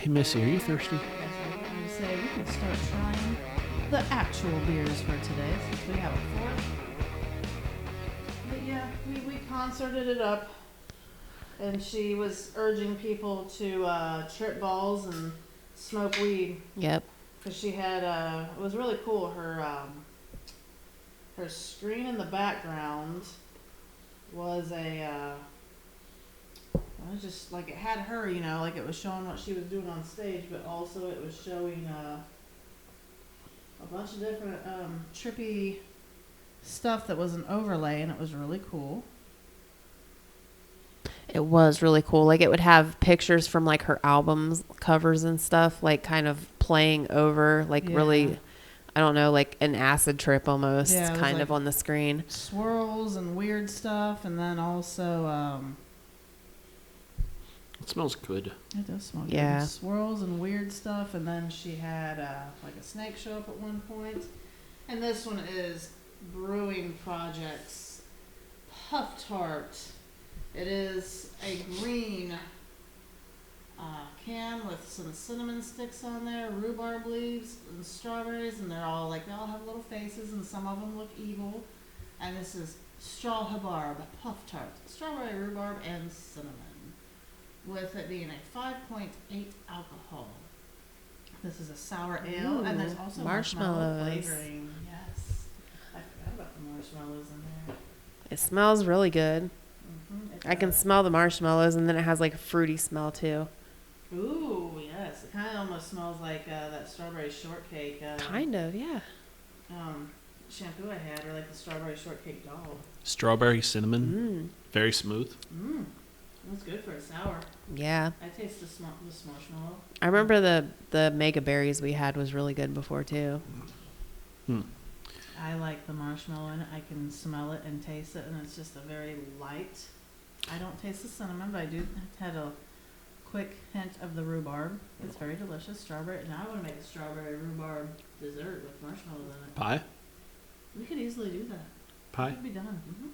Hey, Missy, are you thirsty? Yes, I was going to say we can start trying the actual beers for today since we have a fourth. But yeah, we concerted it up, and she was urging people to trip balls and smoke weed. Yep. Because she had, it was really cool. Her screen in the background was it was just like it had her, like it was showing what she was doing on stage, but also it was showing a bunch of different trippy stuff that was an overlay, and it was really cool. It was really cool. Like, it would have pictures from, like, her albums covers and stuff, like, kind of playing over, like, really, I don't know, like an acid trip almost, kind of on the screen. Swirls and weird stuff, and then also... It smells good. It does smell good. Yeah. Swirls and weird stuff, and then she had, like, a snake show up at one point. And this one is Brewing Projekt's Puff Tart. It is a green can with some cinnamon sticks on there, rhubarb leaves, and strawberries, and they all have little faces, and some of them look evil. And this is straw hubbard Puff Tart, strawberry, rhubarb, and cinnamon, with it being a 5.8 alcohol. This is a sour ale, and there's also marshmallow flavoring. Yes, I forgot about the marshmallows in there. It smells really good. Mm-hmm. I can smell the marshmallows, and then it has like a fruity smell too. Ooh, yes. It kind of almost smells like that strawberry shortcake. Kind of, yeah. Shampoo I had, or like the strawberry shortcake doll. Strawberry, cinnamon, very smooth. That's good for a sour. Yeah. I taste this marshmallow. I remember the mega berries we had was really good before too. I like the marshmallow in it. I can smell it and taste it, and it's just a very light. I don't taste the cinnamon, but I do have a quick hint of the rhubarb. It's very delicious. Strawberry. Now I want to make a strawberry rhubarb dessert with marshmallows in it. Pie? We could easily do that. Pie? It could be done. Mm-hmm.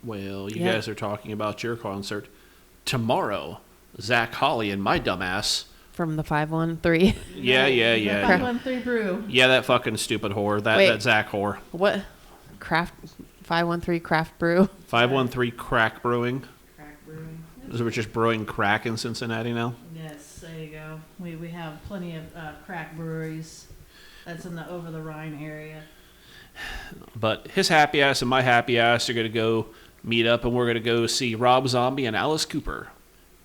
Well, you guys are talking about your concert. Tomorrow, Zach Holly and my dumbass. From the 513. Yeah. 513 Brew. Yeah, that fucking stupid whore. That Zach whore. What? 513 Craft Brew? 513 Crack Brewing. Crack Brewing. We're just brewing crack in Cincinnati now. Yes, there you go. We have plenty of crack breweries. That's in the over the Rhine area. But his happy ass and my happy ass are going to go meet up, and we're going to go see Rob Zombie and Alice Cooper.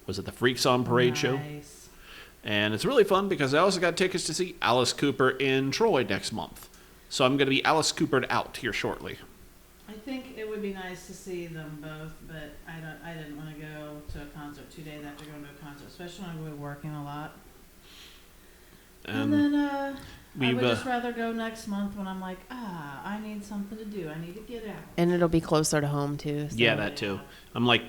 Was it the Freaks on Parade show? And it's really fun because I also got tickets to see Alice Cooper in Troy next month. So I'm going to be Alice Coopered out here shortly. I think it would be nice to see them both, but I didn't want to go to a concert 2 days after going to a concert, especially when we're working a lot. And then I would just rather go next month when I'm like, I need something to do. I need to get out. And it'll be closer to home too. So. Yeah, that too. I'm like,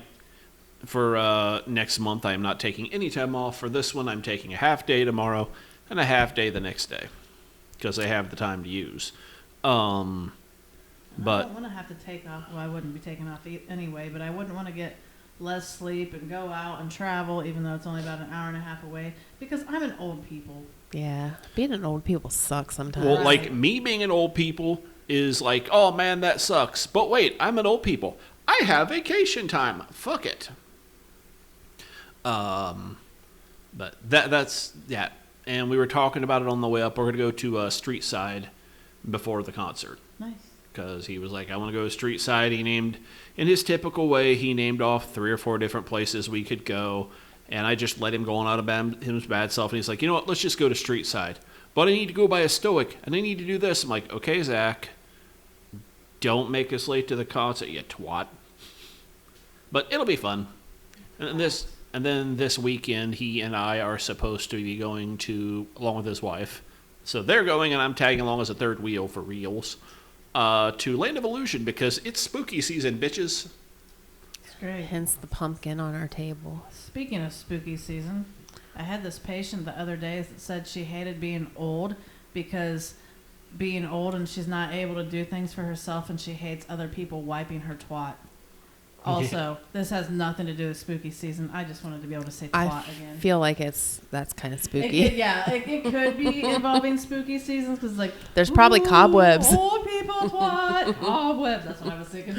for next month, I am not taking any time off. For this one, I'm taking a half day tomorrow and a half day the next day because I have the time to use. But I don't want to have to take off. Well, I wouldn't be taking off anyway, but I wouldn't want to get less sleep and go out and travel, even though it's only about an hour and a half away, because I'm an old people. Yeah, being an old people sucks sometimes. Well, like me being an old people is like, oh man, that sucks. But wait, I'm an old people. I have vacation time. Fuck it. But that's that. And we were talking about it on the way up. We're gonna go to Street Side before the concert. Nice. Because he was like, I want to go to Street Side. He named, in his typical way, he named off 3 or 4 different places we could go. And I just let him go on out of his bad self. And he's like, you know what, let's just go to Street Side. But I need to go by a Stoic, and I need to do this. I'm like, okay, Zach, don't make us late to the concert, you twat. But it'll be fun. And then this weekend, he and I are supposed to be going to, along with his wife. So they're going, and I'm tagging along as a third wheel for reals. To Land of Illusion, because it's spooky season, bitches. It's great. Hence the pumpkin on our table. Speaking of spooky season, I had this patient the other day that said she hated being old because being old and she's not able to do things for herself, and she hates other people wiping her twat Also, this has nothing to do with spooky season. I just wanted to be able to say twat again. Feel like that's kind of spooky. It could be involving spooky seasons because like There's probably cobwebs. Old people twat cobwebs. That's what I was thinking.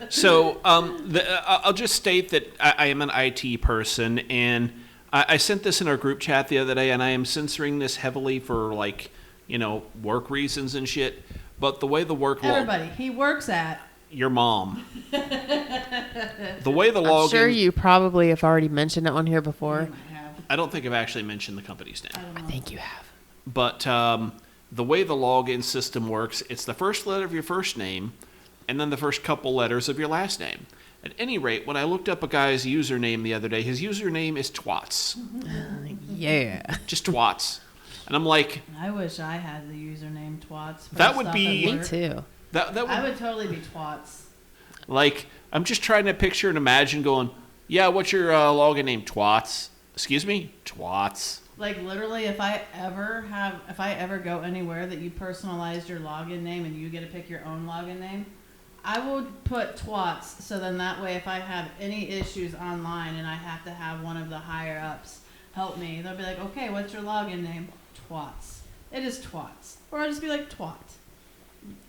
So I'll just state that I am an IT person, and I sent this in our group chat the other day, and I am censoring this heavily for work reasons and shit. But the way the work everybody he works at. Your mom. The way the login. I'm sure you probably have already mentioned it on here before. I don't think I've actually mentioned the company's name. I think you have. But the way the login system works, it's the first letter of your first name and then the first couple letters of your last name. At any rate, when I looked up a guy's username the other day, his username is Twats. Yeah. Just Twats. And I'm like... I wish I had the username Twats. That would be... Me too. I would totally be Twats. Like, I'm just trying to picture and imagine going, yeah, what's your login name? Twats. Excuse me? Twats. Like, literally, if I ever go anywhere that you personalize your login name and you get to pick your own login name, I would put Twats, so then that way if I have any issues online and I have to have one of the higher-ups help me, they'll be like, okay, what's your login name? Twats. It is Twats. Or I'll just be like, Twat.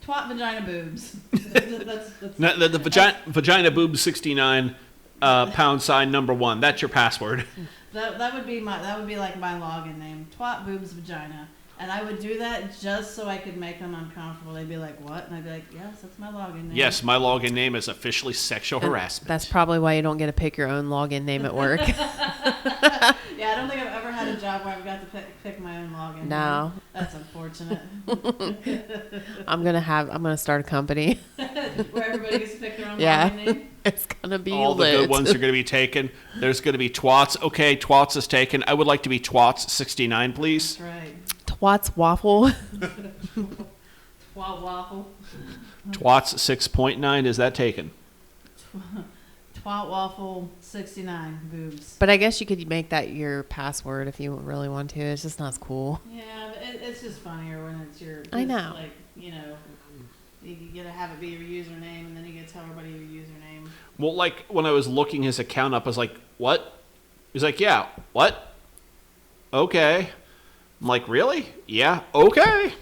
Twat vagina boobs. The vagina boobs 69 #1. That's your password. That would be like my login name. Twat boobs vagina. And I would do that just so I could make them uncomfortable. They'd be like, what? And I'd be like, yes, that's my login name. Yes, my login name is officially sexual harassment. That's probably why you don't get to pick your own login name at work. Yeah, I don't think I've ever had a job where I've got to pick my own login. No. Name. That's unfortunate. I'm gonna start a company. Where everybody gets to pick their own login name? It's gonna be all lit. The good ones are gonna be taken. There's gonna be Twats. Okay, Twats is taken. I would like to be Twats 69, please. That's right. Twats waffle. Twat waffle. Twats 6.9. Is that taken? Twat waffle 69 boobs. But I guess you could make that your password if you really want to. It's just not as cool. Yeah, but it's just funnier when it's your. I know. Like, you gotta have it be your username, and then you gotta tell everybody your username. Well, like when I was looking his account up, I was like, "What?" He's like, "Yeah, what?" Okay. I'm like, "Really? Yeah, okay."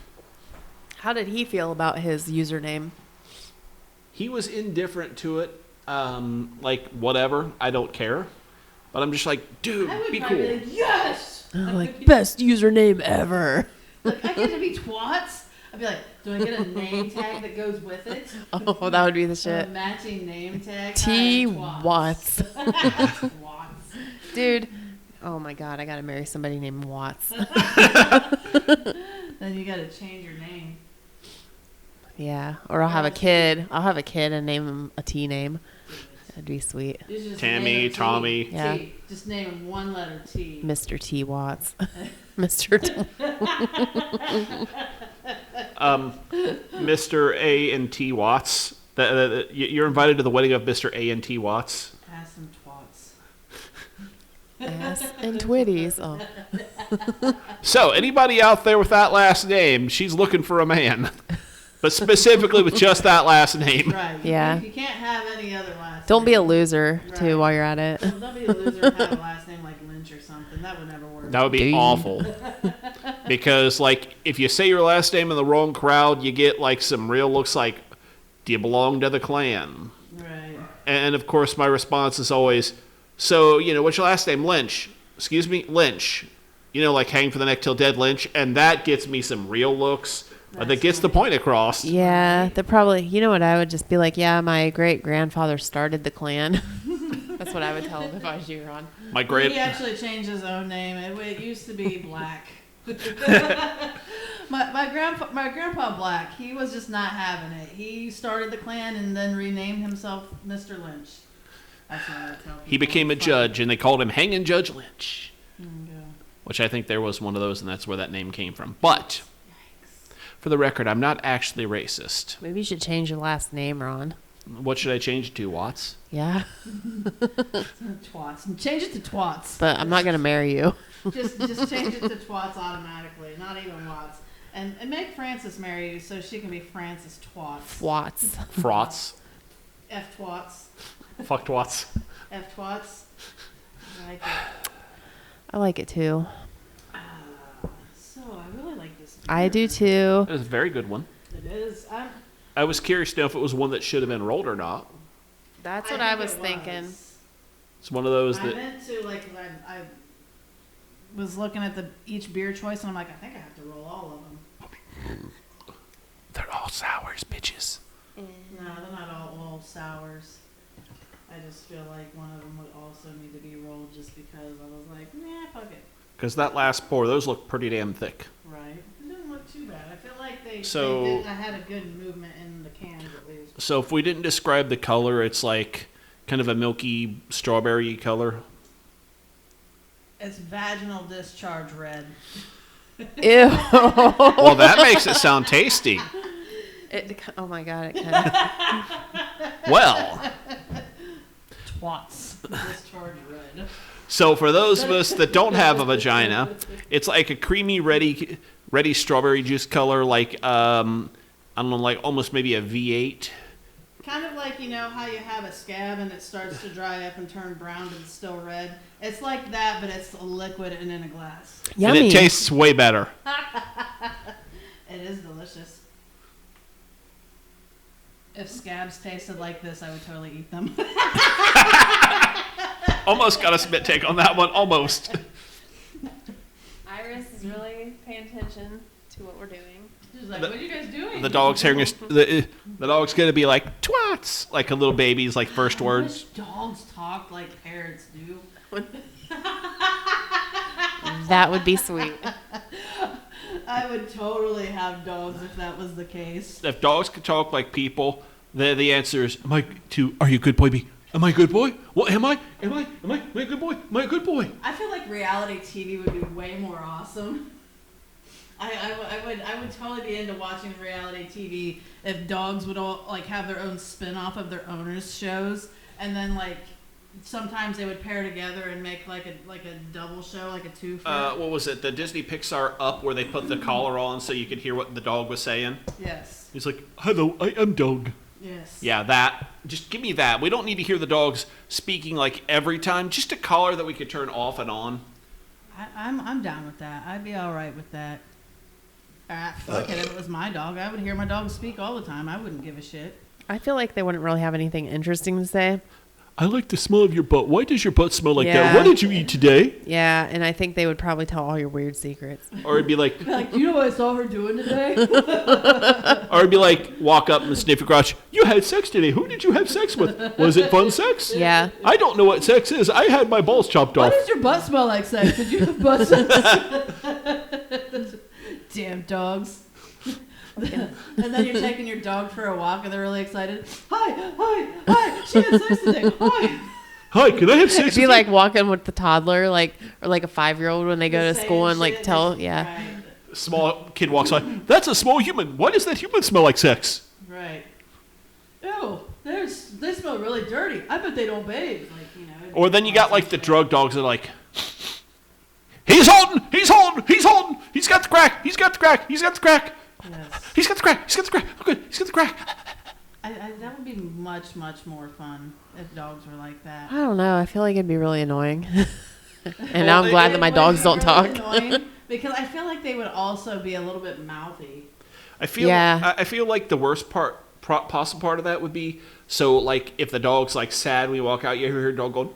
How did he feel about his username? He was indifferent to it. Like, whatever. I don't care. But I'm just like, dude, be cool. Be like, yes! Like, best username ever. Like, I get to be Twats? I'd be like, do I get a name tag that goes with it? Oh, that would be the shit. A matching name tag? T. Watts. Watts. Dude. Oh my God, I gotta marry somebody named Watts. Then you gotta change your name. Yeah, or I'll have a kid. I'll have a kid and name him a T name. That'd be sweet. Tammy, Tommy. Yeah. T. Just name him one letter T. Mr. T. Watts. Mr. T. Mr. A and T Watts. You're invited to the wedding of Mr. A and T Watts. Ass and twats. Ass and twitties. Oh. So, anybody out there with that last name, she's looking for a man. But specifically with just that last name. Right. Yeah. You can't have any other last Don't name. be a loser, Right. too, while you're at it. Don't be a loser and have a last name like Lynch or something. That would never work. That would be Dude. awful. Because, like, if you say your last name in the wrong crowd, you get, like, some real looks like, do you belong to the Klan? Right. And, of course, my response is always, so, what's your last name? Lynch. Excuse me? Lynch. Like hang for the neck till dead Lynch. And that gets me some real looks. But that gets the point across. Yeah, they're probably, you know what, I would just be like, yeah, my great-grandfather started the Klan. That's what I would tell him if I was you, Ron. He actually changed his own name. It used to be Black. my grandpa Black, he was just not having it. He started the Klan and then renamed himself Mr. Lynch. That's what I would tell people. He became a judge, and they called him Hanging Judge Lynch. Yeah. Which I think there was one of those, and that's where that name came from. But, for the record, I'm not actually racist. Maybe you should change your last name, Ron. What should I change it to, Watts? Yeah. Twats. Change it to Twats. But I'm not going to marry you. Just change it to Twats automatically, not even Watts. And make Frances marry you so she can be Frances Twats. Watts. Fraughts. F twats. Fuck twats. F twats. I like it. I like it too. So I really like this beer. I do too. It was a very good one. It is. I was curious to know if it was one that should have been rolled or not. That's what I was thinking. It's one of those I that meant to, like, I was looking at each beer choice, and I'm like, I think I have to roll all of them. they're all sours, bitches. No, they're not all sours. I just feel like one of them would also need to be rolled just because I was like, nah, fuck it. Because that last pour, those look pretty damn thick. Right. It didn't look too bad. I feel like I had a good movement in the cans at least. So if we didn't describe the color, it's like kind of a milky strawberry color. It's vaginal discharge red. Ew. Well, that makes it sound tasty. Oh my god, it kind of. Well, Twats. Discharge red. so for those of us that don't have a vagina, it's like a creamy, ready strawberry juice color, like I don't know, like almost maybe a V8. Kind of like, you know how you have a scab and it starts to dry up and turn brown but it's still red? It's like that, but it's a liquid and in a glass. Yummy. And it tastes way better. It is delicious. If scabs tasted like this, I would totally eat them. Almost got a spit take on that one, almost. Iris is really paying attention to what we're doing. She's like, what are you guys doing? The dog's hearing the dog's gonna be like twats, like a little baby's like first I words. wish dogs talk like parrots do. That would be sweet. I would totally have dogs if that was the case. If dogs could talk like people, the answer is, are you a good boy, B? Am I a good boy? What am I? Am I a good boy? Am I a good boy? I feel like reality TV would be way more awesome. I would totally be into watching reality TV if dogs would all like have their own spin-off of their owners' shows, and then like sometimes they would pair together and make like a double show, like a twofer. What was it? The Disney Pixar Up, where they put the collar on so you could hear what the dog was saying. Yes. He's like, "Hello, I am dog." Yes. Yeah, that. Just give me that. We don't need to hear the dogs speaking like every time. Just a collar that we could turn off and on. I'm down with that. I'd be all right with that. Fuck it. If it was my dog, I would hear my dog speak all the time. I wouldn't give a shit. I feel like they wouldn't really have anything interesting to say. I like the smell of your butt. Why does your butt smell like Yeah. that? What did you eat today? Yeah, and I think they would probably tell all your weird secrets. Or it'd be like, Like, you know what I saw her doing today? or it'd be like, walk up and sniff your crotch. You had sex today. Who did you have sex with? Was it fun sex? Yeah. I don't know what sex is. I had my balls chopped Why off. does your butt smell like sex? Did you have butt sex? Damn dogs. And then you're taking your dog for a walk and they're really excited. Hi, she had sex today. Hi. Hi, can I have sex It'd with be you? like walking with the toddler, like, or like a 5-year-old when they go to Saying school and like shit tell, that- yeah. Right. Small kid walks by. That's a small human. Why does that human smell like sex? Right. Ew, they smell really dirty. I bet they don't bathe. Like, you know. Or then you got like the drug dogs that are like, he's holding. He's got the crack. He's got the crack. He's got the crack. Yes. He's got the crack. He's got the crack. Okay, he's got the crack. That would be much, much more fun if dogs were like that. I don't know. I feel like it'd be really annoying. And Well, now I'm glad that It my would dogs be don't really talk. annoying because I feel like they would also be a little bit mouthy. I feel. Yeah. I feel like the worst possible part of that would be, so like if the dog's like sad when you walk out, you hear a dog going.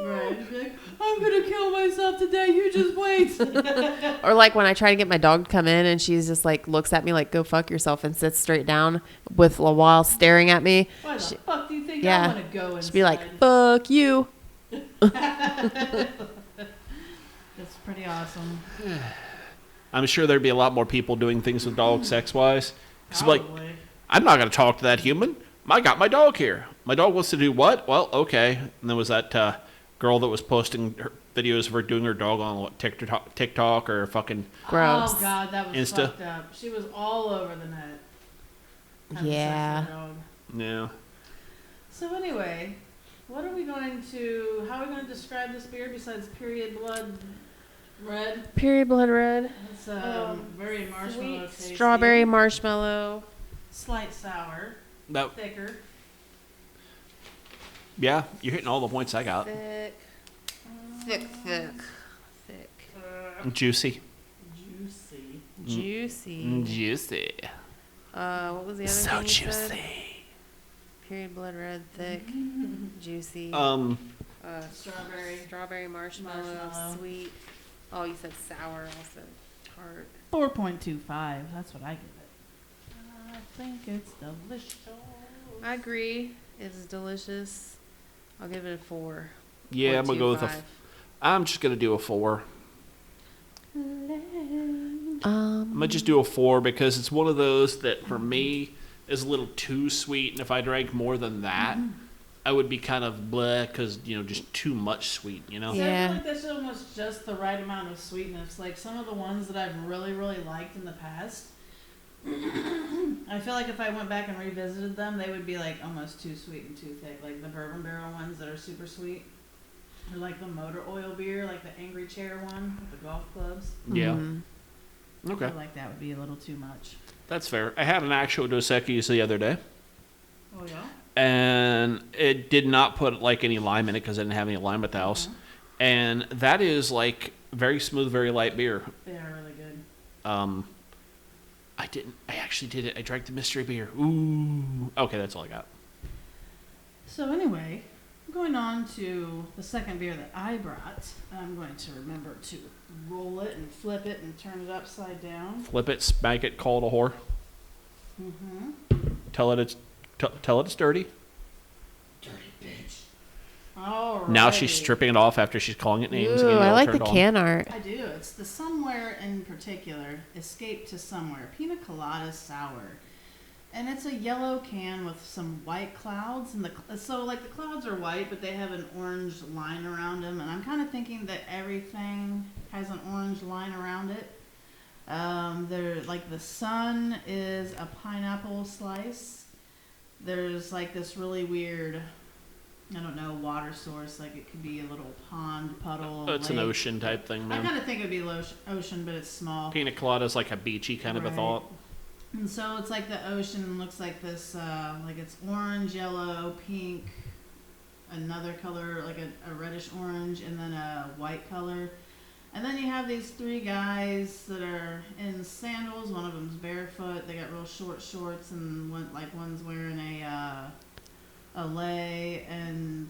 Right. Like, I'm gonna kill myself today. You just wait. Or like when I try to get my dog to come in and she's just like looks at me like go fuck yourself and sits straight down with while staring at me. Why the fuck do you think yeah. I want to go inside? She'd be like, fuck you. That's pretty awesome. I'm sure there'd be a lot more people doing things with dogs sex wise. Like, Probably. I'm not gonna talk to that human. I got my dog here. My dog wants to do what? Well, okay. And there was that girl that was posting her videos of her doing her dog on what, TikTok or fucking. Gross. Oh god, that was Insta. fucked up. She was all over the net. having Yeah. sex with a dog. Yeah. So anyway, how are we going to describe this beer besides period blood red? Period blood red. It's very marshmallow tasty. Strawberry marshmallow. Slight sour. That Thicker. Yeah, you're hitting all the points I got. Thick. Juicy. Juicy. Juicy. Juicy. What was the other So thing you juicy. said? Period blood red, thick, juicy. Strawberry marshmallow, sweet. Oh, you said sour also. Tart. 4.25. That's what I give it. I think it's delicious. I agree. It's delicious. I'll give it a 4. Yeah, I'm gonna go with a. 0.25. I'm just gonna do a 4. I'm gonna just do a 4 because it's one of those that for me is a little too sweet, and if I drank more than that, I would be kind of bleh because just too much sweet. So Yeah. I feel like this one was just the right amount of sweetness. Like some of the ones that I've really, really liked in the past, I feel like if I went back and revisited them, they would be like almost too sweet and too thick. Like the bourbon barrel ones that are super sweet. Or like the motor oil beer, like the Angry Chair one with the golf clubs. Yeah. Mm-hmm. I Okay, feel like that would be a little too much. that's fair. I had an actual Dos Equis the other day, Oh yeah? and it did not put like any lime in it because I didn't have any lime at the house, and that is like very smooth, very light beer. They are really good. I actually did it. I drank the mystery beer. Ooh. Okay, that's all I got. So anyway, going on to the second beer that I brought, I'm going to remember to roll it and flip it and turn it upside down. Flip it, smack it, call it a whore. Mm-hmm. Tell it it's dirty. Dirty bitch. All Now she's stripping it off after she's calling it names. Ooh, getting it I all like the turned on. can art. I do. It's the Somewhere in particular, Escape to Somewhere, Pina Colada Sour. And it's a yellow can with some white clouds. And so like the clouds are white, but they have an orange line around them. And I'm kind of thinking that everything has an orange line around it. They're like the sun is a pineapple slice. There's like this really weird, I don't know, water source. Like it could be a little pond, puddle. It's an lake. ocean type thing, I man. kind of think it'd be ocean, but it's small. Pina colada is like a beachy kind of a Right. thought. And so it's like the ocean looks like this, like it's orange, yellow, pink, another color, like a reddish orange, and then a white color. And then you have these three guys that are in sandals. One of them's barefoot. They got real short shorts, and one's wearing a lei, and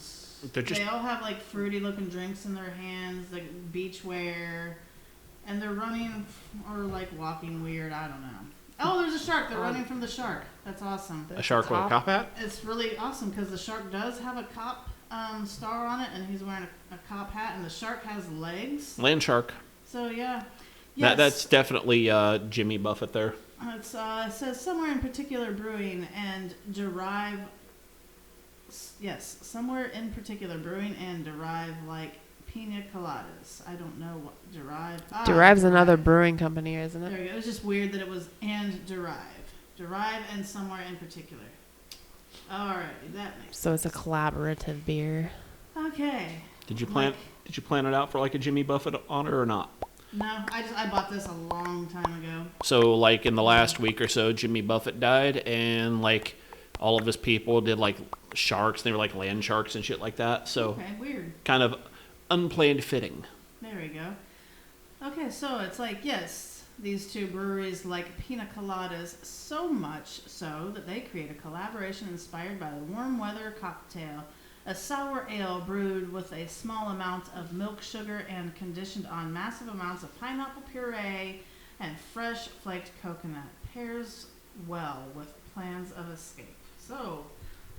they all have like fruity looking drinks in their hands, like beach wear, and they're running or like walking weird. I don't know. Oh, there's a shark. They're running from the shark. That's awesome. A shark with a cop hat? It's really awesome because the shark does have a cop star on it, and he's wearing a cop hat, and the shark has legs. Land shark. So yeah, yes. That's definitely Jimmy Buffett there. It says Somewhere in Particular Brewing and Derive. Yes, Somewhere in Particular Brewing and Derive like pina coladas. I don't know what Derive. Derive's another brewing company, isn't There it? we go. It was just weird that it was and Derive. Derive and Somewhere in Particular. Alright, that makes So it's a collaborative beer. Okay. Did you plan it out for like a Jimmy Buffett honor or not? No, I bought this a long time ago. So like in the last week or so, Jimmy Buffett died, and like all of his people did like sharks. They were like land sharks and shit like that. So Okay, weird. kind of unplanned fitting. There we go. Okay, so it's like, yes, these two breweries like pina coladas so much so that they create a collaboration inspired by the warm weather cocktail, a sour ale brewed with a small amount of milk sugar and conditioned on massive amounts of pineapple puree and fresh flaked coconut. Pairs well with plans of escape. So,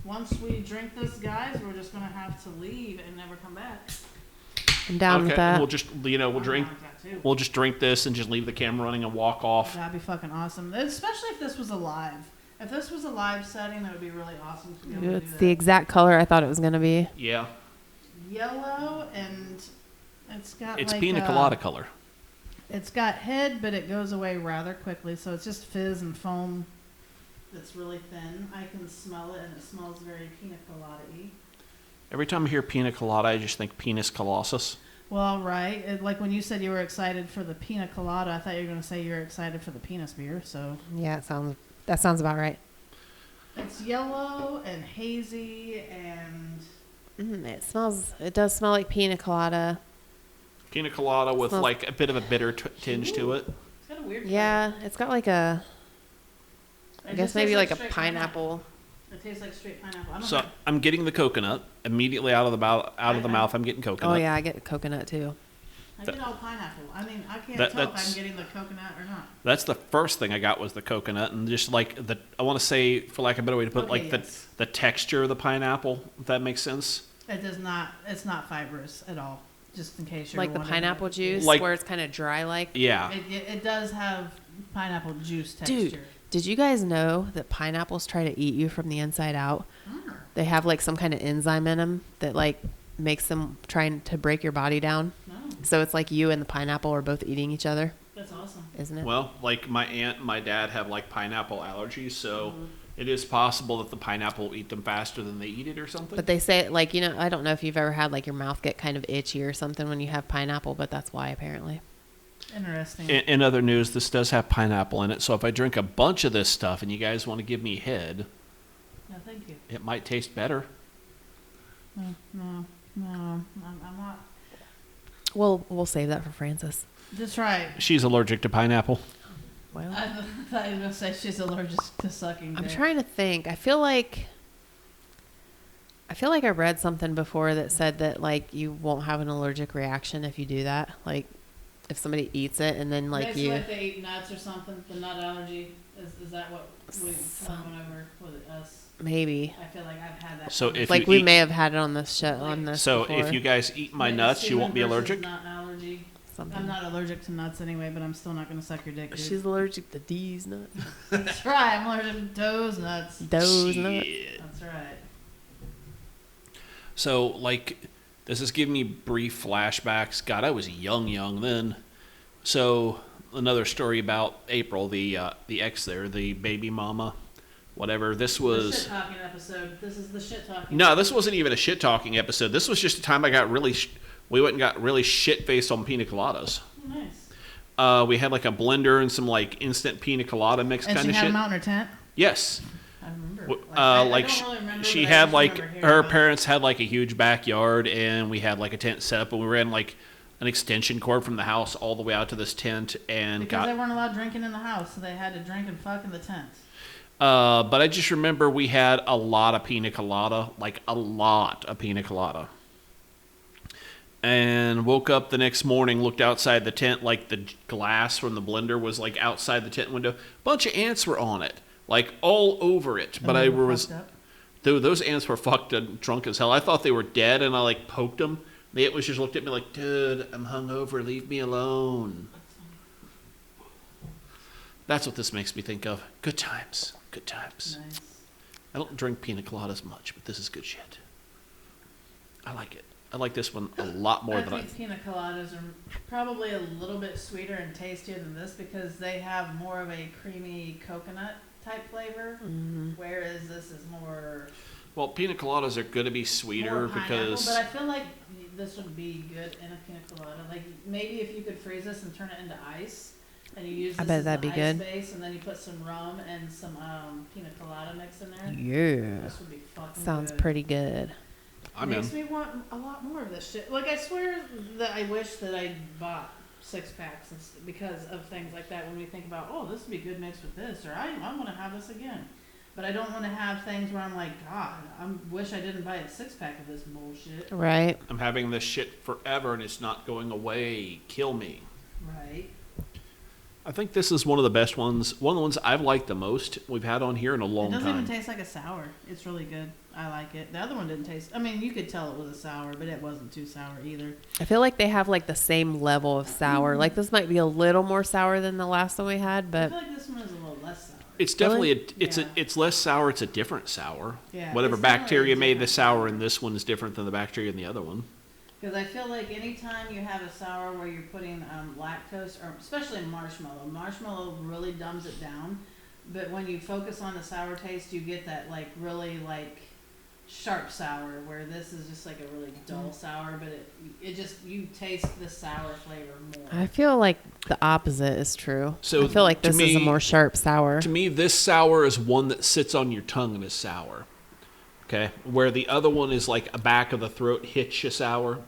once we drink this, guys, we're just going to have to leave and never come back. I'm down with that. We'll just we'll drink. We'll just drink this and just leave the camera running and walk off. That'd be fucking awesome. Especially if this was a live. If this was a live setting, that would be really awesome to be able to do It's that. the exact color I thought it was going to be. Yeah. Yellow, and it's got It's like pina colada color. It's got head, but it goes away rather quickly, so it's just fizz and foam that's really thin. I can smell it, and it smells very pina colada-y. Every time I hear pina colada, I just think penis colossus. Well, right. Like when you said you were excited for the pina colada, I thought you were going to say you were excited for the penis beer, so... Yeah, that sounds about right. It's yellow and hazy, and It does smell like pina colada. Pina colada with Smells- like a bit of a bitter tinge to it. It's got a weird Yeah, it's got like a, flavor. I It guess just maybe tastes like a straight pineapple. It tastes like straight pineapple. I don't So know. I'm getting the coconut immediately out of the mouth. I'm getting coconut. Oh yeah, I get coconut too. I get all pineapple. I mean, I can't That- tell if that's- I'm getting the coconut or not. That's the first thing I got was the coconut, and just like I want to say, for lack of a better way to put it, Okay, like yes. the texture of the pineapple. If that makes sense. It does not. It's not fibrous at all. Just in case you're Like the wondering. pineapple juice, Like- where it's kind of dry like. Yeah. It does have pineapple juice texture. Dude, did you guys know that pineapples try to eat you from the inside out? Mm. They have like some kind of enzyme in them that like makes them trying to break your body down. No, So it's like you and the pineapple are both eating each other, that's awesome. isn't it? Well, like my aunt and my dad have like pineapple allergies, so Mm-hmm. it is possible that the pineapple will eat them faster than they eat it or something. But they say like, I don't know if you've ever had like your mouth get kind of itchy or something when you have pineapple, but that's why apparently. Interesting. In other news, this does have pineapple in it, so if I drink a bunch of this stuff and you guys want to give me head, No, thank you. it might taste better. No, I'm not. We'll save that for Frances. That's right. She's allergic to pineapple. Well, I thought you were going to say she's allergic to sucking I'm dick. trying to think. I feel like I read something before that said that like you won't have an allergic reaction if you do that. Like if somebody eats it and then like Basically, you if they eat nuts or something, the nut allergy, is that what we Some- went over with us? maybe. I feel like I've had that. So if Like you we eat, may have had it on this show on this so before. if you guys eat my nuts, you won't be allergic. Nut allergy. Something. I'm not allergic to nuts anyway, but I'm still not going to suck your dick, dude. She's allergic to these nuts. That's right. I'm allergic to those nuts. Those nuts. Shit. That's right. So like, this is giving me brief flashbacks. God, I was young then. So another story about April, the ex there, the baby mama, whatever. This The was. shit talking episode. This is the shit talking. No, this wasn't even a shit talking episode. This was just a time I got really, we went and got really shit faced on pina coladas. Oh, nice. We had like a blender and some like instant pina colada mix And kind she of had shit. them out in her tent. Yes, I remember. like I don't really remember, she but I had just like remember hearing her about it. parents had like a huge backyard and we had like a tent set up and we ran like an extension cord from the house all the way out to this tent and Because they weren't allowed drinking in the house, so they had to drink and fuck in the tent. but I just remember we had a lot of pina colada, like a lot of pina colada. And woke up the next morning, looked outside the tent, like the glass from the blender was like outside the tent window. Bunch of ants were on it, like all over it. But And I they were was, fucked up. dude, those ants were fucked and drunk as hell. I thought they were dead, and I like poked them. The ant was just looked at me like, dude, I'm hungover, leave me alone. That's what this makes me think of. Good times, good times. Nice. I don't drink pina coladas much, but this is good shit. I like it. I like this one a lot more I than I. think pina coladas are probably a little bit sweeter and tastier than this because they have more of a creamy coconut type flavor, whereas this is more Well, pina coladas are going to be sweeter more pineapple, because but I feel like this would be good in a pina colada. Like maybe if you could freeze this and turn it into ice, and you use I this bet as that'd the be ice good. base, and then you put some rum and some pina colada mix in there. Yeah. This would be fucking Sounds good. pretty good. I'm Makes in. me want a lot more of this shit. Like I swear that I wish that I bought 6-packs because of things like that. When we think about, oh, this would be good mixed with this, or I want to have this again. But I don't want to have things where I'm like, God, I wish I didn't buy a 6-pack of this bullshit. Right. I'm having this shit forever and it's not going away. Kill me. Right. I think this is one of the best ones. One of the ones I've liked the most we've had on here in a long It doesn't time. even taste like a sour. It's really good. I like it. The other one didn't taste. I mean, you could tell it was a sour, but it wasn't too sour either. I feel like they have like the same level of sour. Like this might be a little more sour than the last one we had, I but feel like this one is a little less sour. It's definitely Really? it's Yeah. it's less sour. It's a different sour. Yeah, Whatever it's definitely bacteria a made the different sour sour. in this one is different than the bacteria in the other one. Because I feel like anytime you have a sour where you're putting lactose, or especially marshmallow really dumbs it down. But when you focus on the sour taste, you get that like really like sharp sour, where this is just like a really dull sour. But it just, you taste the sour flavor more. I feel like the opposite is true. So I feel like to this is a me- more sharp sour. To me, this sour is one that sits on your tongue and is sour. Okay, where the other one is like a back of the throat hitch sour.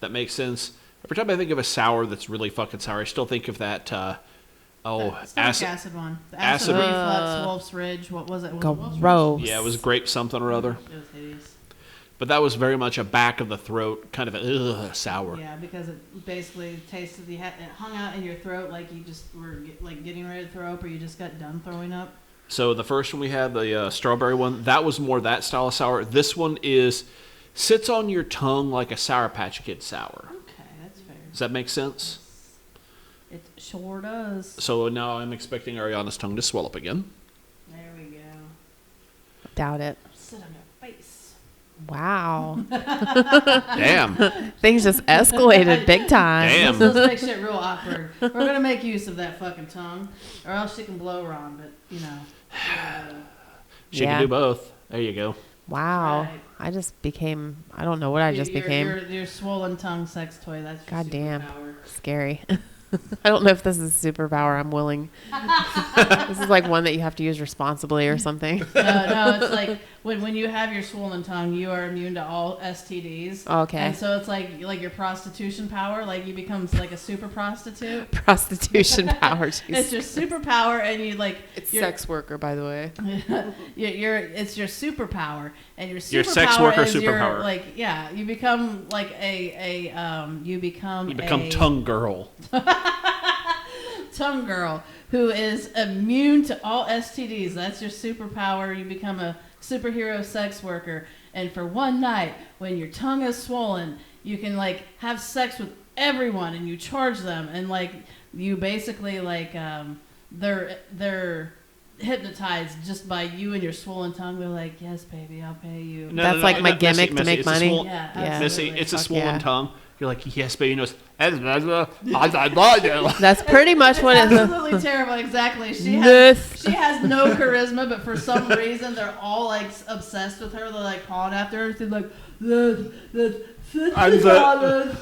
That makes sense. Every time I think of a sour that's really fucking sour, I still think of that. Acid one. The acid reflux, Wolf's Ridge. What was it? Was it Wolf's Ridge? Gross. Yeah, it was grape something or other. It was hideous. But that was very much a back of the throat kind of a sour. Yeah, because it basically tasted. It hung out in your throat like you just were like getting ready to throw up, or you just got done throwing up. So the first one we had, the strawberry one, that was more that style of sour. This one sits on your tongue like a Sour Patch Kid sour. Okay, that's fair. Does that make sense? It sure does. So now I'm expecting Ariana's tongue to swell up again. There we go. Doubt it. Sit on your face. Wow. Damn. Things just escalated big time. Damn. Let's make shit real awkward. We're gonna make use of that fucking tongue, or else she can blow Ron. But you know. She can do both. There you go. Wow. Right. I just became, I don't know what I just became. Your swollen tongue sex toy. That's your Goddamn. superpower. Scary. I don't know if this is a superpower. I'm willing. This is like one that you have to use responsibly or something. No, it's like when you have your swollen tongue, you are immune to all STDs. Okay. And so it's like your prostitution power, like you become like a super prostitute. Prostitution power. It's Jeez. your superpower, and you like. It's sex worker, by the way. It's your superpower, and your superpower Your sex worker is superpower. you become like you become tongue girl. tongue girl who is immune to all STDs. That's your superpower. You become a superhero sex worker, and for one night when your tongue is swollen, you can like have sex with everyone, and you charge them, and like you basically like they're hypnotized just by you and your swollen tongue. They're like, yes, baby, I'll pay you. That's like my gimmick to make money. Yeah, Missy, it's a Fuck swollen yeah. tongue. You're like, yes, baby. Knows. That's pretty much what it is. Absolutely terrible. Exactly. She has no charisma, but for some reason they're all like obsessed with her. They're like calling after her. They're like, that's $50.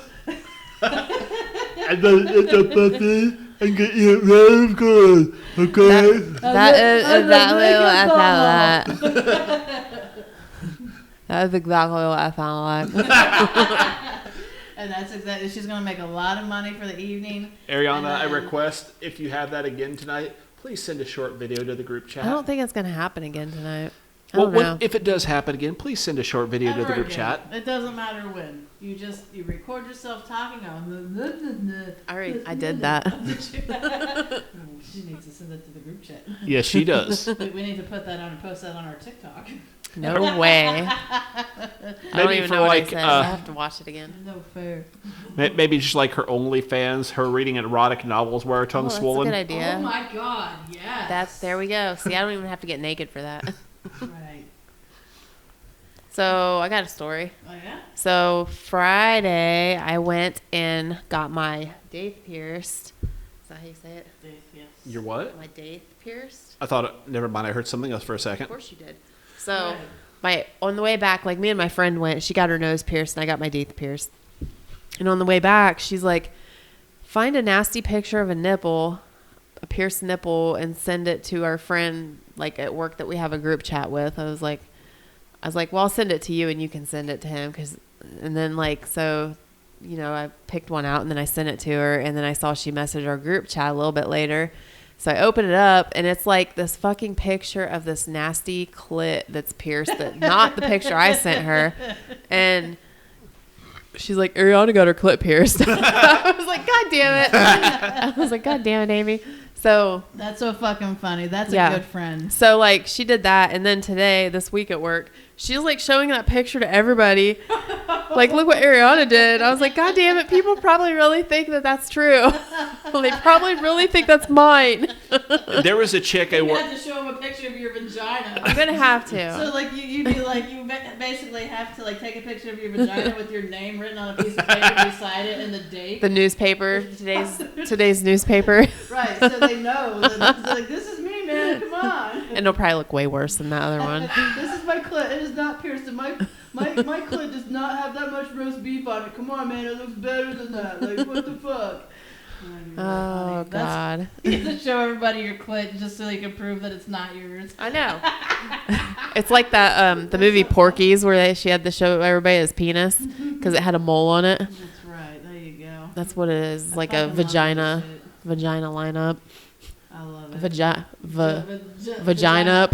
It's a puppy and get you really good. Okay. That is exactly what I sound like. And that's exactly. She's gonna make a lot of money for the evening. Ariana, I request if you have that again tonight, please send a short video to the group chat. I don't think it's going to happen again tonight. I don't know. If it does happen again, please send a short video to the group chat. It doesn't matter when. You record yourself talking on. I did that. She needs to send it to the group chat. Yes, she does. We need to put that on and post that on our TikTok. No way. I don't even know what I said. I have to watch it again. No fair. Maybe just like her OnlyFans, her reading erotic novels where her tongue's swollen. That's a good idea. Oh my god, yes. There we go. See, I don't even have to get naked for that. Right. So I got a story. Oh yeah? So Friday, I went and got my daith pierced. Is that how you say it? Yes. Your what? My daith pierced. I thought, never mind, I heard something else for a second. Of course you did. So on the way back, like me and my friend went, she got her nose pierced and I got my daith pierced. And on the way back, she's like, find a nasty picture of a nipple, a pierced nipple, and send it to our friend like at work that we have a group chat with. I was like, well, I'll send it to you and you can send it to him. And then like, so, you know, I picked one out and then I sent it to her, and then I saw she messaged our group chat a little bit later. So I open it up and it's like this fucking picture of this nasty clit that's pierced, not the picture I sent her. And she's like, Ariana got her clit pierced. I was like, God damn it. I was like, God damn it, Amy. So that's so fucking funny. That's a good friend. So like she did that, and then this week at work, she's like showing that picture to everybody. Like, look what Ariana did. I was like, God damn it, people probably really think that that's true. Well, they probably really think that's mine. There was a chick I You worked. had to show him a picture of your vagina. I'm gonna have to. So like you basically have to like take a picture of your vagina with your name written on a piece of paper beside it and the date. The newspaper, today's newspaper. Right, so they know that like, this is me, man. Come on. And it'll probably look way worse than that other one. This is my clit. It is not pierced. And my clit does not have that much roast beef on it. Come on, man. It looks better than that. Like, what the fuck? Oh, God. You have to show everybody your clit just so you can prove that it's not yours. I know. It's like that the movie Porky's where she had to show everybody his penis because it had a mole on it. That's right. There you go. That's what it is. It's like a fucking love that shit. vagina lineup. I love it. Vagina up.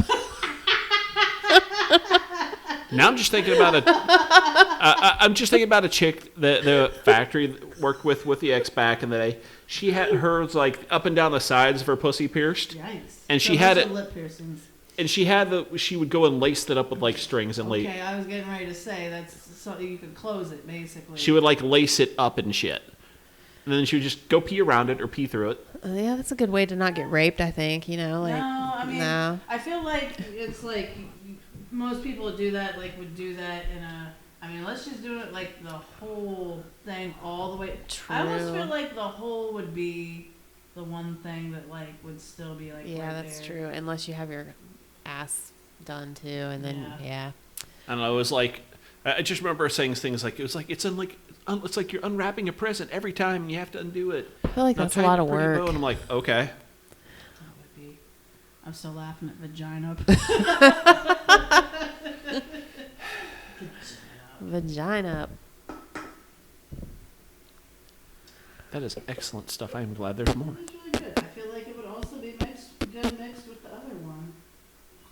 Now I'm just thinking about I'm just thinking about a chick that the factory worked with the ex back in the day. She had hers like up and down the sides of her pussy pierced. Yikes. And So she had those are it, lip piercings. and she would go and lace it up with like strings and lace. Okay, I was getting ready to say that's so you could close it basically. She would like lace it up and shit. And then she would just go pee around it or pee through it. Yeah, that's a good way to not get raped, I think. You know, like No, I mean, no. I feel like it's like most people would do that in a. I mean, let's just do it like the whole thing all the way. True. I almost feel like the whole would be the one thing that like would still be like. Yeah, right that's there. true. Unless you have your ass done too, and then yeah. I don't know. It was like I just remember saying things like it's like you're unwrapping a present every time and you have to undo it. I feel like Now that's a tie lot it of pretty work. bow, and I'm like, okay. That would be. I'm still laughing at vagina. Vagina. That is excellent stuff. I am glad there's more. It's really good. I feel like it would also be good mixed with the other one.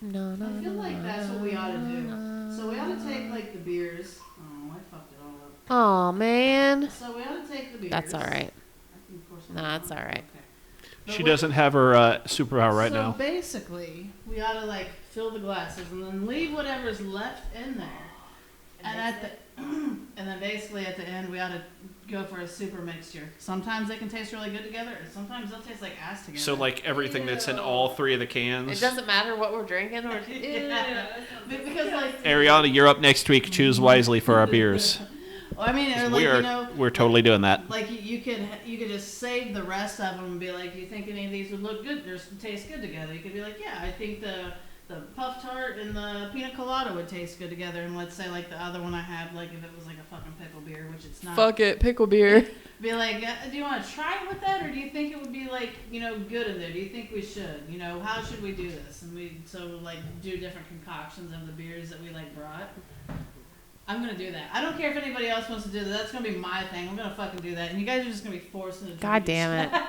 No, no, I feel no, like that's what we ought to do. no. So we ought to take like the beers. Oh, I fucked it all up. Oh man. So we ought to take the beers. That's all right. I can pour some No, more. that's all right. Okay. But She what- doesn't have her superpower right so now. basically, we ought to like fill the glasses and then leave whatever's left in there. And at the and then basically at the end we ought to go for a super mixture. Sometimes they can taste really good together, and sometimes they'll taste like ass together. So like everything that's in all three of the cans. It doesn't matter what we're drinking or because like Ariana, you're up next week. Choose wisely for our beers. well, I mean, or like We're totally doing that. like you could just save the rest of them and be like, you think any of these would look good or taste good together? You could be like, yeah, I think the Puff Tart and the Pina Colada would taste good together. And let's say like the other one I had, like if it was like a fucking pickle beer, which it's not. Fuck it, pickle beer. Be like, do you want to try it with that, or do you think it would be like, good in there? Do you think we should? How should we do this? And we like do different concoctions of the beers that we like brought. I'm gonna do that. I don't care if anybody else wants to do that. That's gonna be my thing. I'm gonna fucking do that, and you guys are just gonna be forced into. God damn it.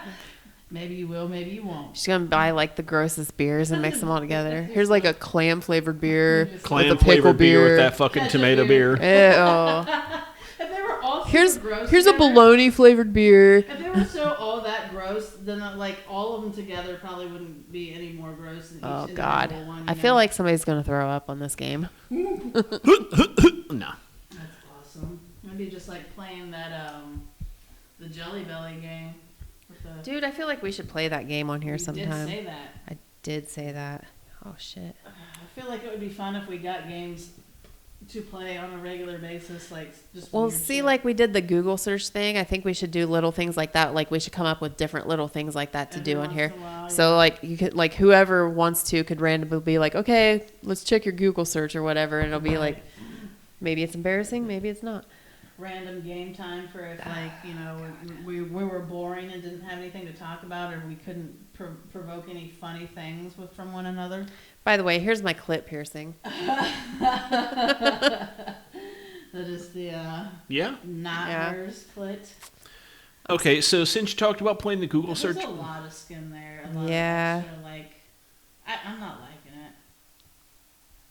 Maybe you will, maybe you won't. She's gonna buy like the grossest beers and mix them all together. Here's like a clam flavored beer Clam with a pickle flavored beer with beer. that fucking Ketchup tomato beer. beer. Ew. If they were all Here's super gross here's a together, bologna flavored beer. If they were so all that gross, then like all of them together probably wouldn't be any more gross than each Oh individual God. one. I feel like somebody's gonna throw up on this game. No. That's awesome. Maybe just like playing that the Jelly Belly game. With the, Dude, I feel like we should play that game on here you sometime. did say that. I did say that. Oh shit. I feel like it would be fun if we got games to play on a regular basis, like just. Well, weird see, shit. like we did the Google search thing. I think we should do little things like that. Like we should come up with different little things like that to Every do on once here. in a while, So yeah. like you could like whoever wants to could randomly be like, okay, let's check your Google search or whatever, and it'll be like, maybe it's embarrassing, maybe it's not. Random game time for if like we were boring and didn't have anything to talk about, or we couldn't provoke any funny things from one another. By the way, here's my clit piercing. That is the Yeah. not Yeah. hers clit. Okay, so since you talked about playing the Google There's search, a lot of skin there. A lot Yeah. Of extra, like I'm not liking it.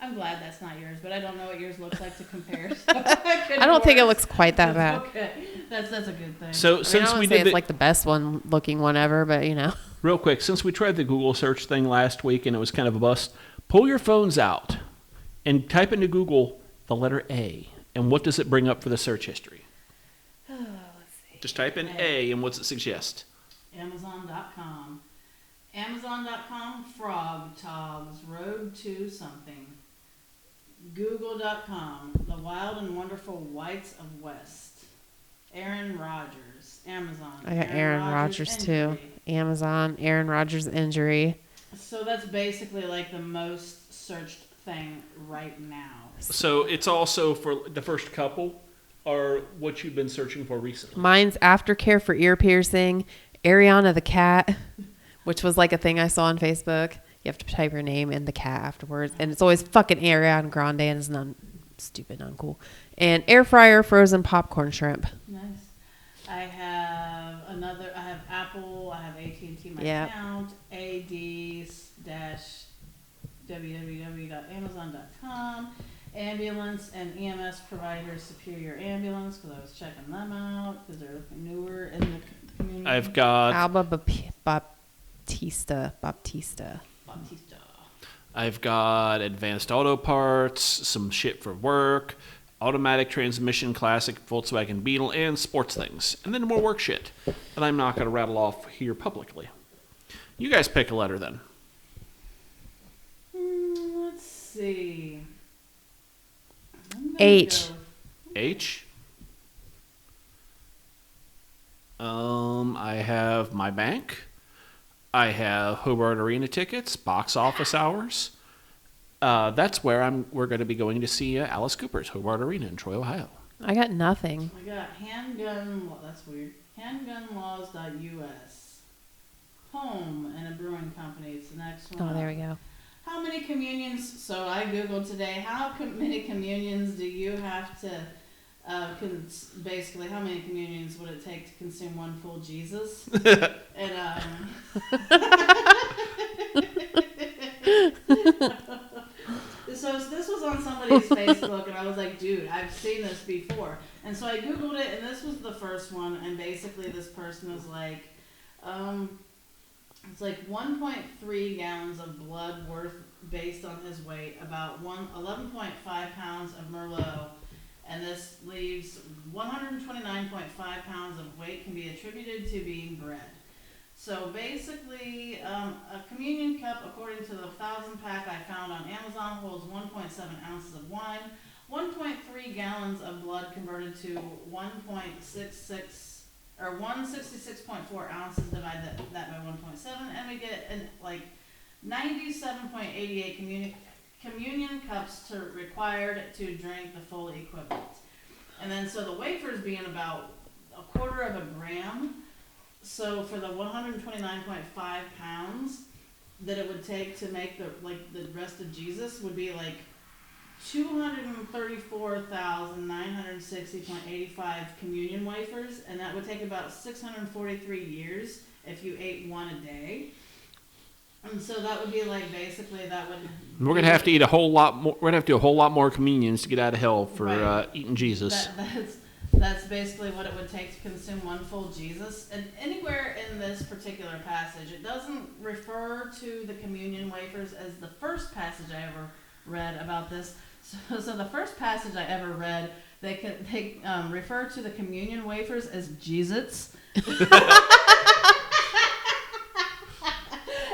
I'm glad that's not yours, but I don't know what yours looks like to compare. So I don't think it looks quite that bad. Okay, that's a good thing. so I mean, I since don't we say did it's like the best one looking one ever, but real quick, since we tried the Google search thing last week and it was kind of a bust, pull your phones out and type into Google the letter A, and what does it bring up for the search history? let's see. Just type in A, and what's it suggest? Amazon.com. Amazon.com, Frog Togs, Road to something. Google.com, The Wild and Wonderful Whites of West. Aaron Rodgers, Amazon. I got Aaron Rodgers too. injury. Amazon, Aaron Rodgers injury. So that's basically like the most searched thing right now. So it's also for the first couple are what you've been searching for recently. Mine's aftercare for ear piercing, Ariana the cat, which was like a thing I saw on Facebook. You have to type your name and the cat afterwards. And it's always fucking Ariana Grande and it's stupid, uncool. And air fryer frozen popcorn shrimp. Nice. I have Apple, I have AT&T my Yep. account, ad-www.amazon.com, ambulance and EMS provider Superior Ambulance, because I was checking them out, because they're newer in the community. I've got Alba Baptista. I've got advanced auto parts, some shit for work, automatic transmission, classic Volkswagen Beetle, and sports things. And then more work shit that I'm not going to rattle off here publicly. You guys pick a letter then. Let's see. H. H. I have my bank. I have Hobart Arena tickets, box office hours. That's where we're going to be going to see Alice Cooper's Hobart Arena in Troy, Ohio. I got nothing. I got that's weird. Handgunlaws.us. Home and a brewing company. It's the next one. Oh, there we go. How many communions? So I googled today. How many communions do you have to? Basically, how many communions would it take to consume one full Jesus? And so this was on somebody's Facebook, and I was like, dude, I've seen this before. And so I googled it, and this was the first one. And basically, this person was like, it's like 1.3 gallons of blood worth, based on his weight, about 11.5 pounds of Merlot. And this leaves 129.5 pounds of weight can be attributed to being bred. So basically, a communion cup, according to the 1,000 pack I found on Amazon, holds 1.7 ounces of wine, 1.3 gallons of blood converted to 1.66 or 166.4 ounces. Divide that by 1.7, and we get 97.88 communion cups required to drink the full equivalent. And then so the wafers being about a quarter of a gram. So for the 129.5 pounds that it would take to make the rest of Jesus would be like 234,960.85 communion wafers, and that would take about 643 years if you ate one a day. And so that would be like basically that would. We're gonna have to eat a whole lot more. We're gonna have to do a whole lot more communions to get out of hell for eating Jesus. That's basically what it would take to consume one full Jesus. And anywhere in this particular passage, it doesn't refer to the communion wafers as the first passage I ever read about this. So the first passage I ever read, they refer to the communion wafers as Jesus.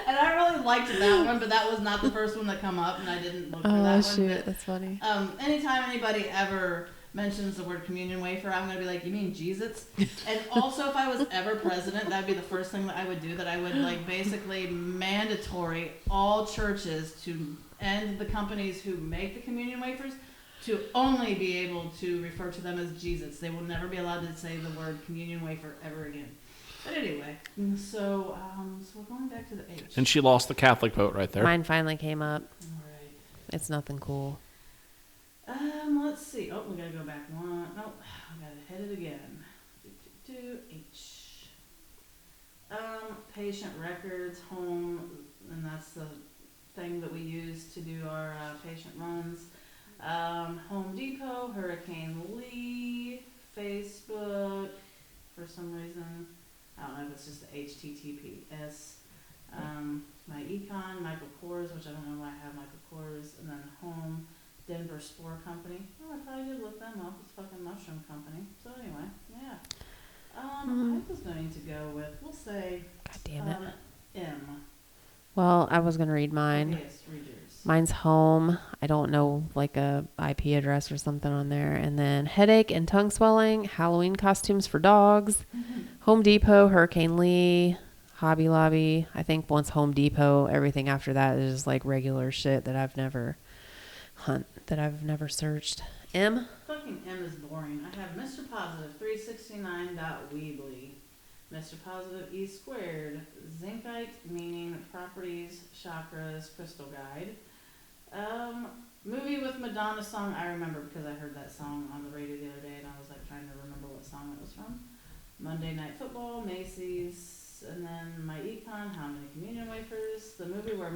And I really liked that one, but that was not the first one that come up, and I didn't look for that one. Oh, shoot, that's funny. Anytime anybody ever mentions the word communion wafer, I'm going to be like, you mean Jesus? And also, if I was ever president, that would be the first thing that I would do, that I would basically mandatory all churches to end the companies who make the communion wafers to only be able to refer to them as Jesus. They will never be allowed to say the word communion wafer ever again. But anyway, so we're going back to the H. And she lost the Catholic vote right there. Mine finally came up. All right. It's nothing cool. Let's see. Oh, we gotta go back one. Nope, I gotta hit it again. H. Patient records, home, and that's the thing that we use to do our patient runs. Home Depot, Hurricane Lee, Facebook, for some reason. I don't know if it's just the HTTPS. My Econ, Michael Kors, which I don't know why I have Michael Kors, and then Home, Denver Spore Company. Oh, I probably did look them up. It's a fucking mushroom company. So anyway, yeah. I was going to go with, we'll say, God damn it. M. Well, I was going to read mine. Okay, yes, read yours. Mine's home. I don't know, like a IP address or something on there. And then headache and tongue swelling, Halloween costumes for dogs, Home Depot, Hurricane Lee, Hobby Lobby. I think once Home Depot, everything after that is just like regular shit that I've never searched. M? Fucking M is boring. I have Mr. Positive 369.weebly, Mr. Positive E Squared, Zincite, meaning properties, chakras, crystal guide. Movie with Madonna song, I remember because I heard that song on the radio the other day and I was like trying to remember what song it was from. Monday Night Football, Macy's, and then my econ, How Many Communion Wafers, the movie where a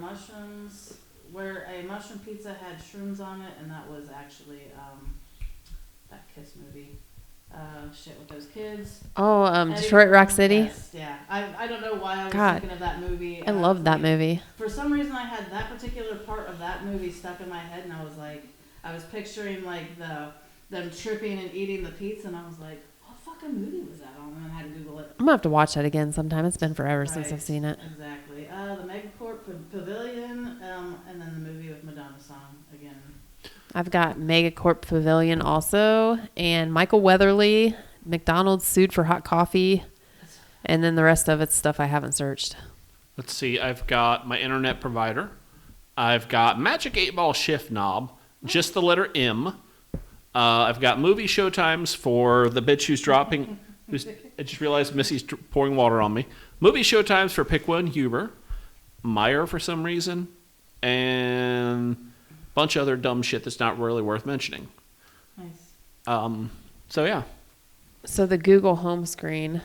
mushroom pizza had shrooms on it, and that was actually that Kiss movie. Shit with those kids. Oh, Eddie Detroit Rock Furman, City. yes, yeah. I don't know why I was God. thinking of that movie. I love that movie. For some reason, I had that particular part of that movie stuck in my head, and I was like, I was picturing like them tripping and eating the pizza, and I was like, what fucking movie was that on? And then I had to Google it. I'm gonna have to watch that again sometime. It's been forever since Right, I've seen it. Exactly. The Megacorp Pavilion, and then the movie with Madonna song again. I've got Megacorp Pavilion also, and Michael Weatherly, McDonald's sued for hot coffee, and then the rest of it's stuff I haven't searched. Let's see. I've got my internet provider. I've got Magic 8-Ball Shift Knob, just the letter M. I've got movie showtimes for the bitch who's dropping. I just realized Missy's pouring water on me. Movie showtimes for Pickwa and Huber, Meyer for some reason, and a bunch of other dumb shit that's not really worth mentioning. Nice. So yeah. So the Google home screen,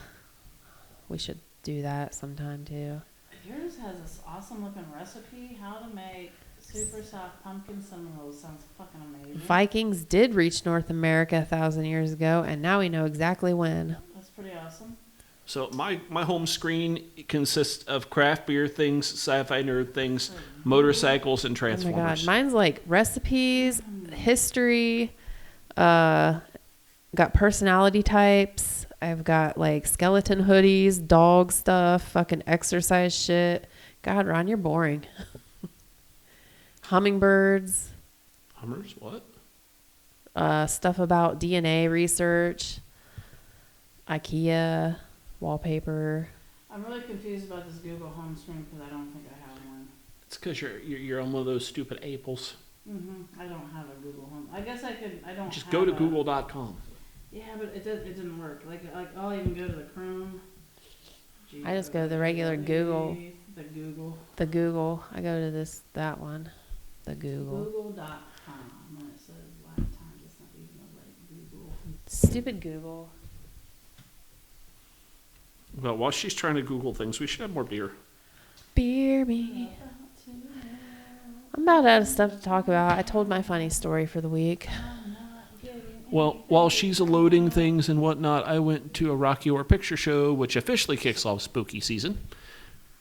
we should do that sometime too. Yours has this awesome looking recipe, how to make super soft pumpkin cinnamon rolls. Sounds fucking amazing. Vikings did reach North America 1,000 years ago, and now we know exactly when. That's pretty awesome. So my home screen consists of craft beer things, sci-fi nerd things, motorcycles, and Oh my Transformers. God, mine's like recipes, history, got personality types. I've got like skeleton hoodies, dog stuff, fucking exercise shit. God, Ron, you're boring. Hummingbirds, Hummers? What? stuff about DNA research, IKEA, wallpaper. I'm really confused about this Google home screen because I don't think I have one. It's because you're on one of those stupid Apples. I don't have a Google home. I guess I could. I don't. Just have go to a- Google.com. Yeah, but it didn't work. Like I'll even go to the Chrome. I just go to the regular Google. The Google. The Google. I go to that one. The Google. Google.com. And it says lifetime. It's not even the right Google. Stupid Google. Well, while she's trying to Google things, we should have more beer. Beer me. I'm about out of stuff to talk about. I told my funny story for the week. Well, while she's loading things and whatnot, I went to a Rocky Horror Picture Show, which officially kicks off spooky season,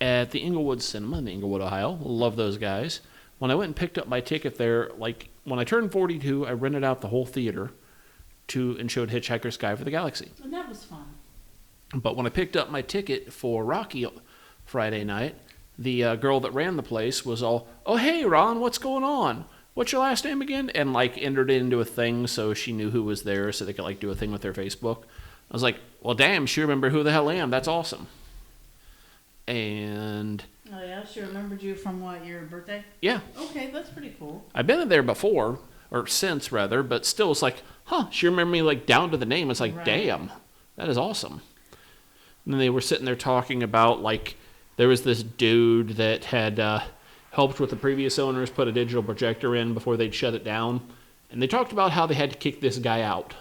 at the Inglewood Cinema in Inglewood, Ohio. Love those guys. When I went and picked up my ticket there, like when I turned 42, I rented out the whole theater and showed Hitchhiker's Guide for the Galaxy. And that was fun. But when I picked up my ticket for Rocky Friday night, the girl that ran the place was all, "Oh, hey, Ron, what's going on? What's your last name again?" And like entered it into a thing so she knew who was there so they could like do a thing with their Facebook. I was like, well, damn, she remembered who the hell I am. That's awesome. And Oh yeah, she remembered you from what, your birthday? yeah, Okay, that's pretty cool. I've been in there before, or since rather, but still it's like, huh, she remembered me like down to the name. It's like, Right. damn, that is awesome. And then they were sitting there talking about like, there was this dude that had helped with the previous owners put a digital projector in before they'd shut it down. And they talked about how they had to kick this guy out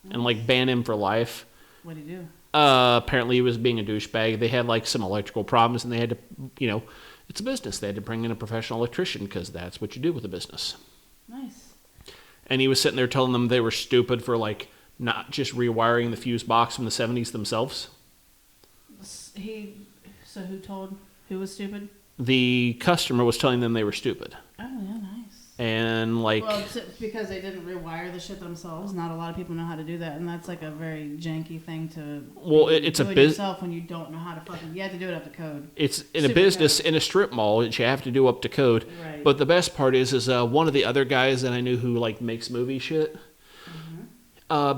and like ban him for life. What'd he do? Apparently he was being a douchebag. They had like some electrical problems and they had to, it's a business. They had to bring in a professional electrician because that's what you do with a business. Nice. And he was sitting there telling them they were stupid for like not just rewiring the fuse box from the 70s themselves. So who was stupid? The customer was telling them they were stupid. Oh yeah, nice. And like, Well, it's because they didn't rewire the shit themselves. Not a lot of people know how to do that, and that's like a very janky thing to. Well, it's a do it bus- yourself when you don't know how to fucking. You have to do it up to code. it's in a Super business, code. in a strip mall, that you have to do up to code. Right. But the best part is one of the other guys that I knew who like makes movie shit.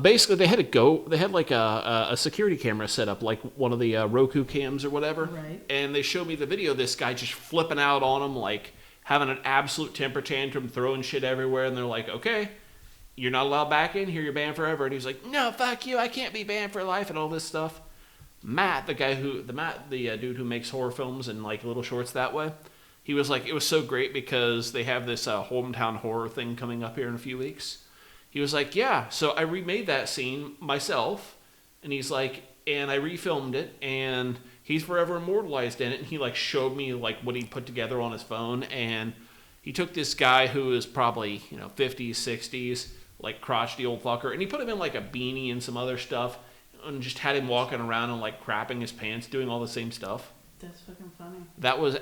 Basically, they had like a security camera set up, like one of the Roku cams or whatever. Right. And they showed me the video of this guy just flipping out on them, like having an absolute temper tantrum, throwing shit everywhere. And they're like, okay, you're not allowed back in here. You're banned forever. And he's like, no, fuck you. I can't be banned for life and all this stuff. Matt, the dude who makes horror films and like little shorts that way, he was like, it was so great because they have this hometown horror thing coming up here in a few weeks. He was like, yeah, so I remade that scene myself, and he's like, and I refilmed it, and he's forever immortalized in it. And he like showed me like what he put together on his phone, and he took this guy who is probably 50s, 60s, like crotchety old fucker, and he put him in like a beanie and some other stuff, and just had him walking around and like crapping his pants, doing all the same stuff. That's fucking funny. That was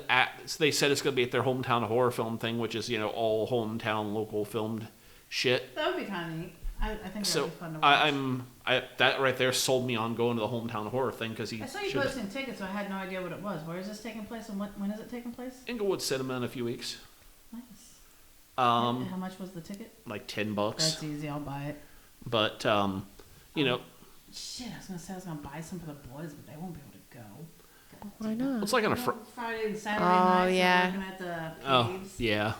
they said it's going to be at their hometown horror film thing, which is all hometown local filmed shit. That would be kind of neat. I think that would be fun to watch. That right there sold me on going to the hometown horror thing because I saw you posting tickets, so I had no idea what it was. Where is this taking place, and when is it taking place? Inglewood Cinema in a few weeks. Nice. How much was the ticket? Like $10. That's easy. I'll buy it. But Shit, I was gonna say I was gonna buy some for the boys, but they won't be able to go. Why not? It's like on a Friday and Saturday Oh, nights. yeah. Looking at the oh caves. yeah.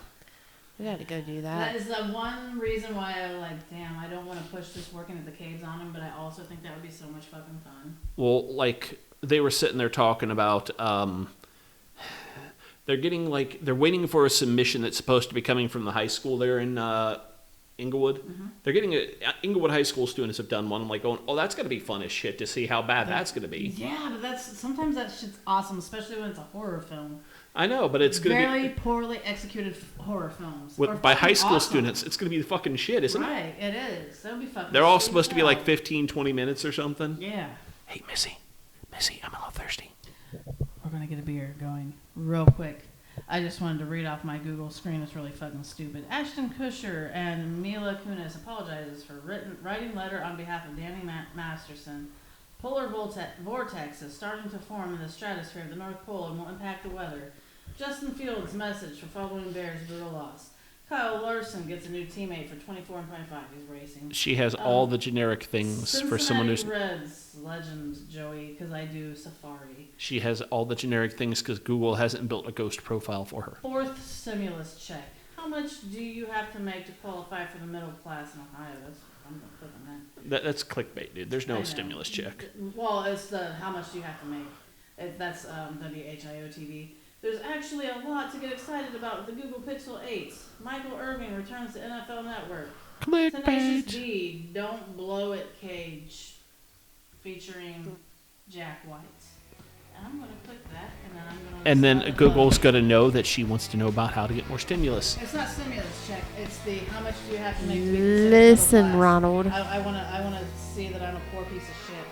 We got to go do That that. is the one reason why I'm like, damn, I don't want to push this working at the caves on them, but I also think that would be so much fucking fun. Well, like they were sitting there talking about they're waiting for a submission that's supposed to be coming from the high school there in Inglewood. Mm-hmm. They're getting Inglewood high school students have done one. I'm like going, oh, that's gonna be fun as shit to see how bad that's gonna be. Yeah, but sometimes that shit's awesome, especially when it's a horror film. I know, but it's gonna Very be poorly executed horror films. by high school awesome. students. It's gonna be the fucking shit, isn't it? Right, it is. That would be fucking. They're all sweet supposed to be as like hell. 15, 20 minutes or something. Yeah. Hey, Missy, I'm a little thirsty. We're gonna get a beer going real quick. I just wanted to read off my Google screen. It's really fucking stupid. Ashton Kutcher and Mila Kunis apologizes for writing letter on behalf of Danny Masterson. Polar vortex is starting to form in the stratosphere of the North Pole and will impact the weather. Justin Fields' message for following Bears' brutal loss. Kyle Larson gets a new teammate for 24 and 25. He's racing. She has all the generic things for someone who's. Reds legend, Joey, because I do Safari. She has all the generic things because Google hasn't built a ghost profile for her. Fourth stimulus check. How much do you have to make to qualify for the middle class in Ohio? I'm gonna click on that. That's clickbait, dude. There's no stimulus check. Well, it's the how much do you have to make. That's WHIO TV. There's actually a lot to get excited about with the Google Pixel 8. Michael Irving returns to NFL Network. Tenacious Clickbait. D, Don't Blow It Cage, featuring Jack White. And I'm going to click that, and then I'm going to... And then Google's going to know that she wants to know about how to get more stimulus. It's not stimulus check. It's the how much do you have to make to be considered Listen, middle class. Ronald. I want to see that I'm a poor piece of shit.